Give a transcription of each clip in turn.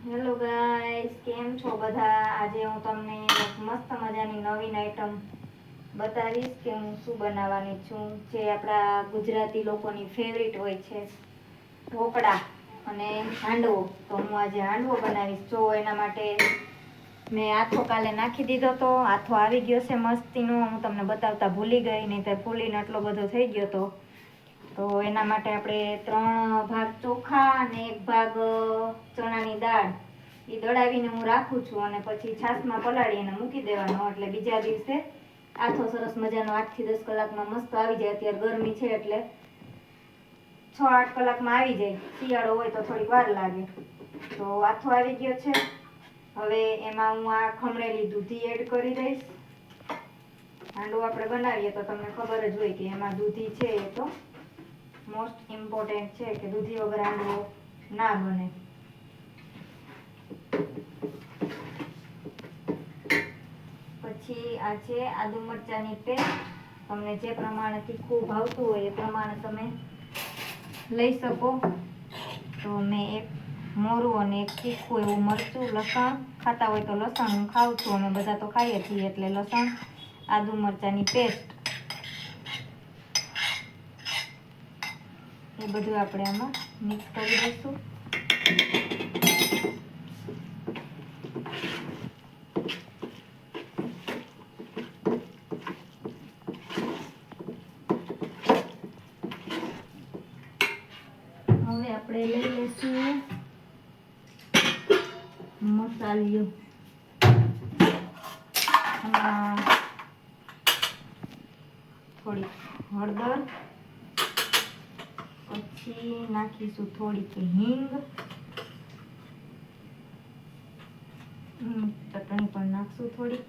Hello guys, કેમ છો બધા? આજે હું તમને એક મસ્ત મજાની નવીન આઈટમ બતાવીશ કે હું શું બનાવવાની છું, જે આપણા ગુજરાતી લોકોની ફેવરિટ હોય છે, ઢોકળા અને હાંડવો. તો હું આજે હાંડવો બનાવીશ. જો એના માટે મેં આથો કાલે નાખી દીધો તો આથો આવી ગયો છે મસ્તીનો. હું તમને બતાવતા ભૂલી ગઈ, નહીં તો ફૂલીને આટલો બધો થઈ ગયો તો એના માટે આપણે 3 ભાગ ચોખા અને 1 ભાગ ચણાની દાળ એ દળાવીને હું રાખું છું, અને પછી છાશમાં પલાળીને મૂકી દેવાનો, એટલે બીજા દિવસે આથો સરસ મજાનો 8 થી 10 કલાકમાં મસ્ત આવી જાય. અત્યારે ગરમી છે એટલે 6-8 કલાકમાં આવી જાય. શિયાળો હોય તો થોડીક વાર લાગે. તો આથો આવી ગયો છે. હવે એમાં હું આ ખમણેલી દૂધી એડ કરી દઈશ. હાંડવો આપણે બનાવીએ તો તમને ખબર જ હોય કે એમાં દૂધી છે એ તો મોસ્ટ ઇમ્પોર્ટન્ટ છે, કે દૂધી વગર હાંડવો ના બને. પછી આ છે આદુ મરચાંની પેસ્ટ. તમને જે પ્રમાણે તીખું ભાવતું હોય એ પ્રમાણે તમે લઈ શકો. તો મેં 1 મોરું અને 1 તીખું એવું મરચું, લસણ ખાતા હોય તો લસણ હું ખાઉં છું, અમે બધા તો ખાઈએ છીએ એટલે લસણ, આદુ મરચાંની પેસ્ટ એ બધું આપણે આમાં મિક્સ કરી દઈશું. હવે આપણે લઈ લઈશું મસાલિયો. થોડી હળદર, પછી નાખીશું થોડીક હિંગ, ચટણી પણ નાખશું થોડીક.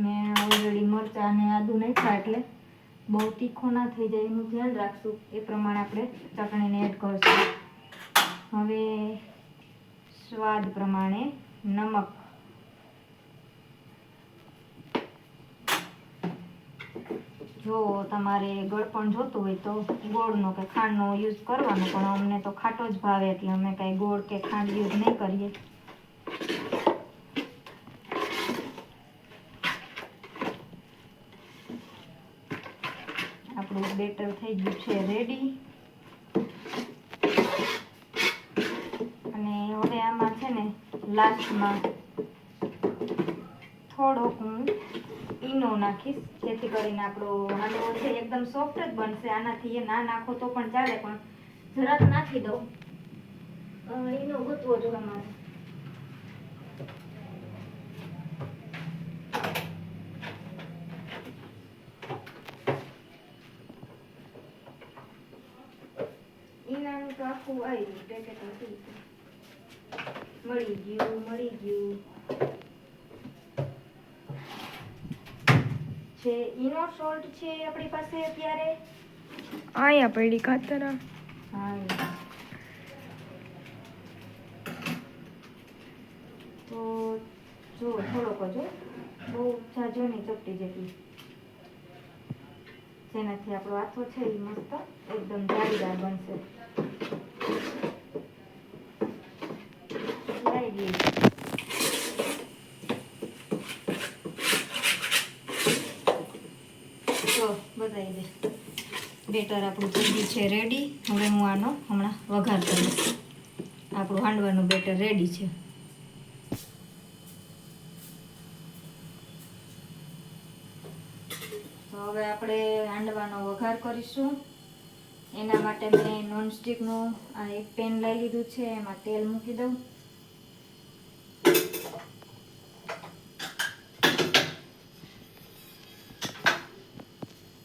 મેં ઓલરેડી મરચાં અને આદુ નાખ્યા એટલે બહુ તીખો ના થઈ જાય એનું ધ્યાન રાખશું. એ પ્રમાણે આપણે ચટણીને એડ કરશું. હવે સ્વાદ પ્રમાણે નમક. જો તમારે ગળપણ જોતું હોય તો ગોળનો કે ખાંડનો યુઝ કરવાનો, પણ અમને તો ખાટો જ ભાવે એટલે અમે કાંઈ ગોળ કે ખાંડ યુઝ નહીં કરીએ. આપણું બેટર થઈ ગયું છે રેડી. અને હવે આમાં છે ને લાસ્ટમાં થોડોક હું ઈનો નાખીશ, જેથી કરીને આપણો હાંડવો છે એકદમ સોફ્ટ જ બનશે. આનાથી એ ના નાખો તો પણ ચાલે, પણ જરાક નાખી દઉં. ઈનો ગોતવો જોઈએ મારે. ઈનાનું તો આખું આવી ગયું, પેકેટ હતું. મળી ગયું છે. ઈનો સોલ્ટ છે આપણી પાસે અત્યારે આયા પડી ખાતર. હા, તો જો થોડોક જ, બહુ જાજો નહીં, ચપટી જેટલી, જેનાથી આપણો આથો છે એ મસ્ત એકદમ જાળીદાર બનશે. લાવી દઈએ. તો બતાવી દે, બેટર આપણું થઈ ગયું છે રેડી. હવે હું આનો હમણાં વઘાર કરીશ. આપણું હાંડવાનું બેટર રેડી છે. તો હવે આપણે હાંડવાનો વઘાર કરીશું. એના માટે મેં નોનસ્ટિકનું આ એક પેન લઈ લીધું છે, એમાં તેલ મૂકી દઉં.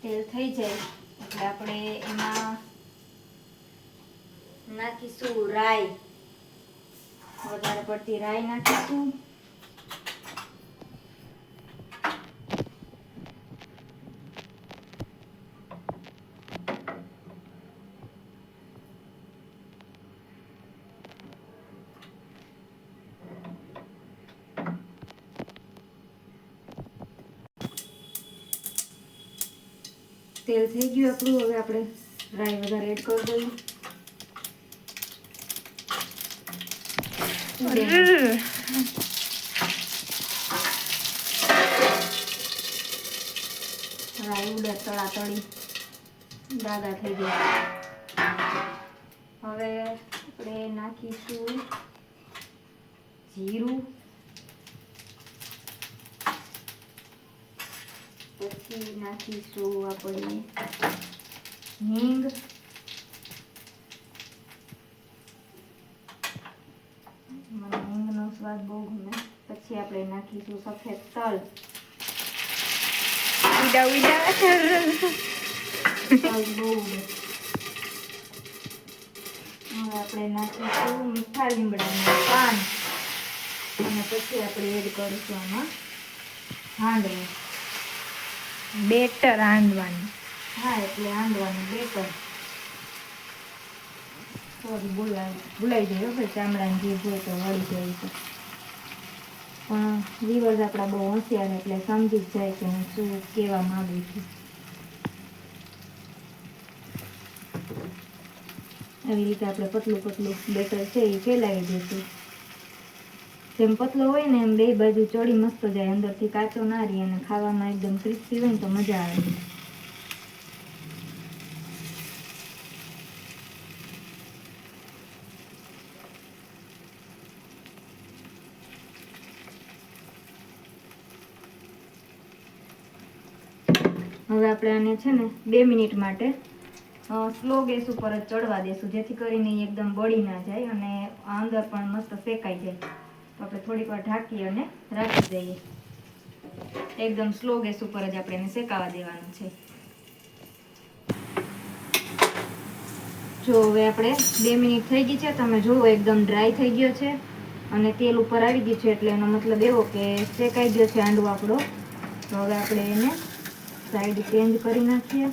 તેલ થઈ જાય એટલે આપણે એમાં નાખીશું રાઈ. વધારે પડતી રાઈ નાખીશું. તેલ થઈ ગયું આપણું. હવે આપણે રાઈ વધારે એડ કરી દઈએ. ઉડે તળાતળી દાદા થઈ ગયા. હવે આપણે નાખીશું જીરું, પછી નાખીશું આપણે હિંગ, મને હિંગનો સ્વાદ બહુ ગમે. પછી આપણે નાખીશું સફેદ તલ. ઉડા ઉડા તલ બહુ ઉડે. હવે આપણે નાખીશું મીઠા લીમડાના પાન અને પછી આપણે એડ કરીશું આમાં હાંડવો. બેટર રાંધવાનું. હા, એટલે હાંડવાનું બેટર. સોરી, ભૂલાઈ જાય હવે ચામડાની જીભ હોય તો વળી જાય છે. પણ વિવર્સ આપણા બહુ હોશિયાર એટલે સમજી જ જાય કે હું શું કહેવા માંગુ છું. આવી રીતે આપણે પતલું પતલું બેટર છે એ ફેલાવી દઈશું. જેમ પતલો હોય ને એમ બે બાજુ ચડી મસ્ત જાય, અંદરથી કાચો ના રહે અને ખાવામાં એકદમ ક્રિસ્પી હોય ને તો મજા આવે. હવે આપણે આને છે ને 2 મિનિટ માટે સ્લો ગેસ ઉપર જ ચડવા દેશું, જેથી કરીને એ એકદમ બળી ના જાય અને અંદર પણ મસ્ત શેકાઈ જાય. તો આપણે થોડીક વાર ઢાંકી અને રાખી દઈએ. એકદમ સ્લો ગેસ ઉપર જ આપણે એને શેકાવા દેવાનું છે. જો હવે આપણે 2 મિનિટ થઈ ગઈ છે, તમે જુઓ એકદમ ડ્રાય થઈ ગયો છે અને તેલ ઉપર આવી ગયું છે, એટલે એનો મતલબ એવો કે શેકાઈ ગયો છે હાંડવો આપણો. તો હવે આપણે એને સાઈડ ચેન્જ કરી નાખીએ.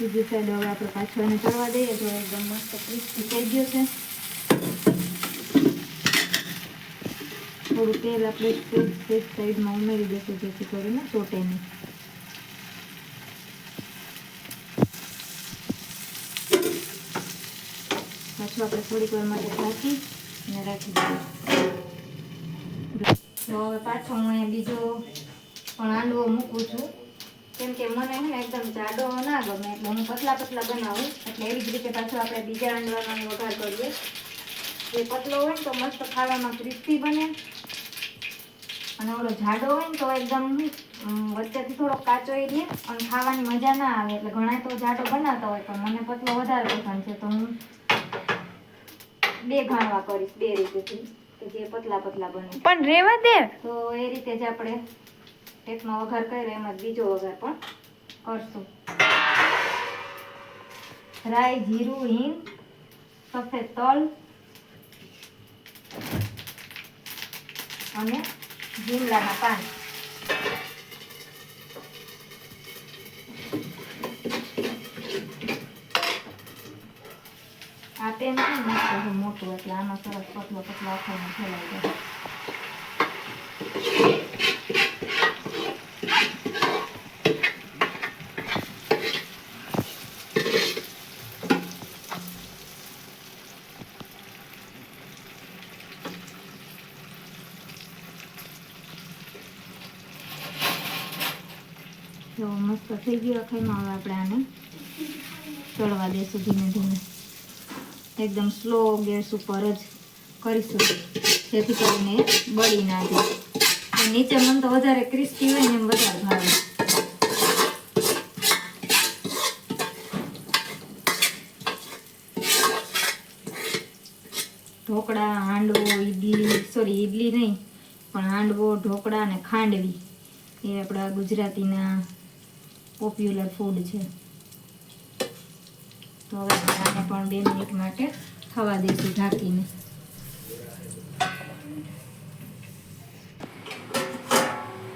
બીજી સાઈડ હવે આપણે પાછો એને ચડવા દઈએ. તો એકદમ મસ્ત ક્રિસ્પી થઈ ગયો છે. થોડું તેલ આપણે સાઈડમાં ઉમેરી દઈશું, જેથી કરીને ચોટે નહીં. પાછું આપણે થોડીક વાર માટે ઢાંકી અને રાખી દઈએ. તો હવે પાછો હું અહીંયા બીજો પણ હાંડવો મૂકું છું, કેમ કે મને છે ને એકદમ જાડો ના ગમે, એટલે હું પતલા પતલા બનાવું. એટલે એવી જ રીતે પાછો આપણે બીજા હાંડવાનો વઘાર કરીએ. જે પતલો હોય ને તો મસ્ત ખાવામાં ક્રિસ્પી બને, અને ઓલો જાડો હોય ને તો એકદમ વચ્ચેથી થોડો કાચો રહે અને ખાવાની મજા ના આવે. એટલે ઘણા તો જાડો બનાવતા હોય, પણ મને પતલો વધારે પસંદ છે, તો હું 2 ઘાણવા કરીશ 2 રીતેથી, કે જે પતલા પતલા બને. પણ રેવા દે. તો એ રીતે જ આપણે એકનો વઘાર કર્યો એમ જ બીજો વઘાર પણ કરશું. રાઈ, જીરું, હિંગ, સફેદ તલ અને લીમડાના પાન. આ પેન છે ને મોટું, એટલે આમાં સરસ પતલો પતલો આખાને ફેલાઈ જાય. તો મસ્ત થઈ ગયો ખાઈમાં. હવે આપણે આને ચડવા દઈશું ધીમે ધીમે. એકદમ સ્લો ગેસ ઉપર જ કરીશું, જેથી કરીને બળી ના જાય. નીચે મને તો વધારે ક્રિસ્પી હોય ને એમ વધારે ભાવે. ઢોકળા, હાંડવો, ઈડલી નહીં પણ હાંડવો, ઢોકળા અને ખાંડવી એ આપણા ગુજરાતીના પોપ્યુલર ફૂડ છે. તો હવે આને પણ 2 મિનિટ માટે થવા દઈશું ઢાંકીને.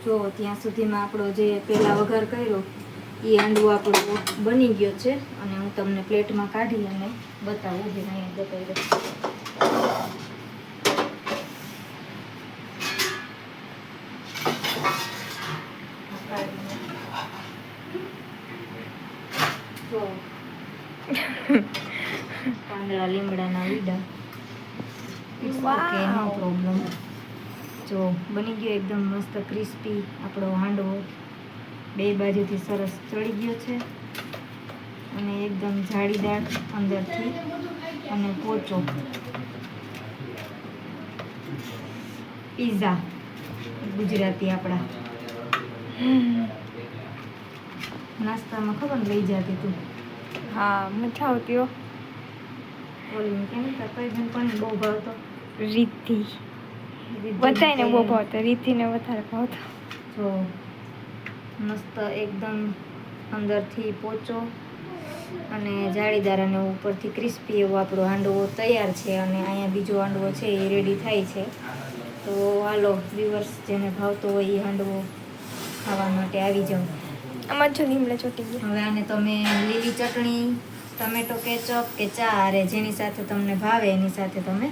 જો ત્યાં સુધીમાં આપણો જે પહેલાં વઘાર કર્યો એ હાંડવો આપણો બની ગયો છે અને હું તમને પ્લેટમાં કાઢી અને બતાવું જે અહીંયા બતાવી દઉં. જો પાંદડા લીમડાના વીડા. ઓકે, નો પ્રોબ્લેમ. જો બની ગયો એકદમ મસ્ત ક્રિસ્પી આપણો હાંડવો. બે બાજુથી સરસ ચડી ગયો છે અને એકદમ જાળીદાર અંદરથી અને પોચો. પીઝા ગુજરાતી આપણા નાસ્તામાં ખબર ને લઈ જતી તું હા, મજા આવતી હો. ઓલી કેમ કઈ પણ બહુ ભાવતો. રીતિ બધાને બહુ ભાવતો, રીતિને વધારે ભાવતો. જો મસ્ત એકદમ અંદરથી પોચો અને જાળીદાર અને ઉપરથી ક્રિસ્પી એવો આપણો હાંડવો તૈયાર છે. અને અહીંયા બીજો હાંડવો છે એ રેડી થાય છે. તો હાલો વ્યુઅર્સ, જેને ભાવતો હોય એ હાંડવો ખાવા માટે આવી જાઓ. આમાં જો લીમડા ચોટી ગયા. હવે આને તમે લીલી ચટણી, ટમેટો કેચઅપ કે ચા હારે જેની સાથે તમને ભાવે એની સાથે તમે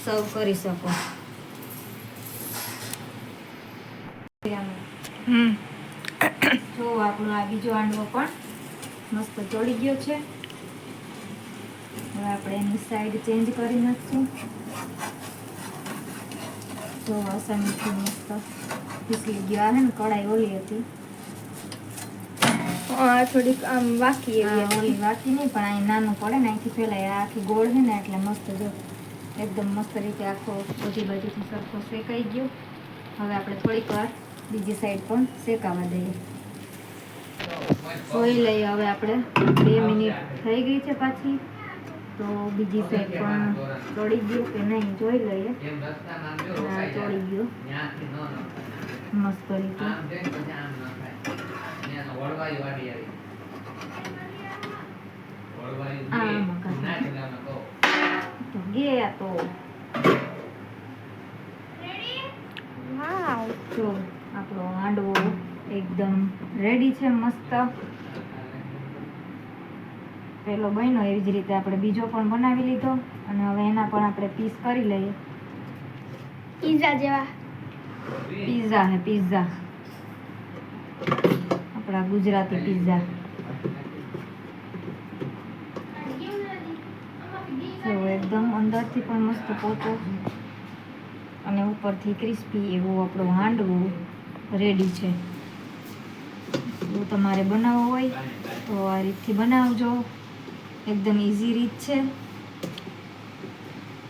સર્વ કરી શકો. જો આપણો આ બીજો હાંડવો પણ મસ્ત ચોળી ગયો છે. હવે આપણે એની સાઈડ ચેન્જ કરી નાખશું. જો આસાનીથી મસ્ત પીસલી ગયો. આ હે ને કઢાઈ ઓલી હતી, થોડીક આમ વાકી એવી આ ઓલી વાકી નહીં પણ અહીં નાનું પડે ને અહીંથી ફેલાય. આ આખી ગોળ છે ને એટલે મસ્ત જો એકદમ મસ્ત રીતે આખો બધી બાજુથી સરખો શેકાઈ ગયો. હવે આપણે થોડીક વાર બીજી સાઈડ પણ શેકાવા દઈએ. જોઈ લઈએ હવે આપણે 2 મિનિટ થઈ ગઈ છે પાછી, તો બીજી સાઈડ પણ તળી ગયું કે નહીં જોઈ લઈએ. હા, તળી ગયું મસ્ત રીતે. તો ગયા તો વાવ. જો આપણો હાંડવો એકદમ રેડી છે મસ્ત. પેલો બન્યો એવી જ રીતે આપણે બીજો પણ બનાવી લીધો અને હવે એના પણ આપણે પીસ કરી લઈએ. પીઝા જેવા. પિઝા હે પિઝા, આપણા ગુજરાતી પિઝા. જો એકદમ અંદરથી પણ મસ્ત પોચો અને ઉપરથી ક્રિસ્પી એવો આપણો હાંડવો રેડી છે. જો તમારે બનાવવો હોય તો આ રીતથી બનાવજો. એકદમ ઇઝી રીત છે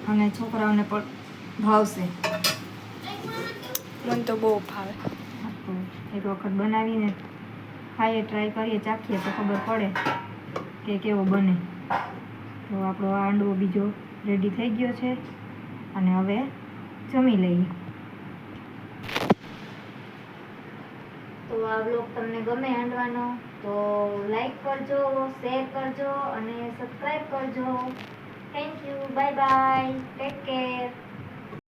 અને છોકરાઓને પણ ભાવશે. મને તો બહુ ભાવે. તો એક વખત બનાવીને ખાઈએ, ટ્રાય કરીએ, ચાખીએ તો ખબર પડે કે કેવો બને. તો આપણો આ હાંડવો બીજો રેડી થઈ ગયો છે અને હવે જમી લઈએ. તો આ વ્લોગ તમને ગમે હાંડવાનો તો લાઈક કરજો, શેર કરજો અને સબસ્ક્રાઈબ કરજો. Thank you, bye bye, take care.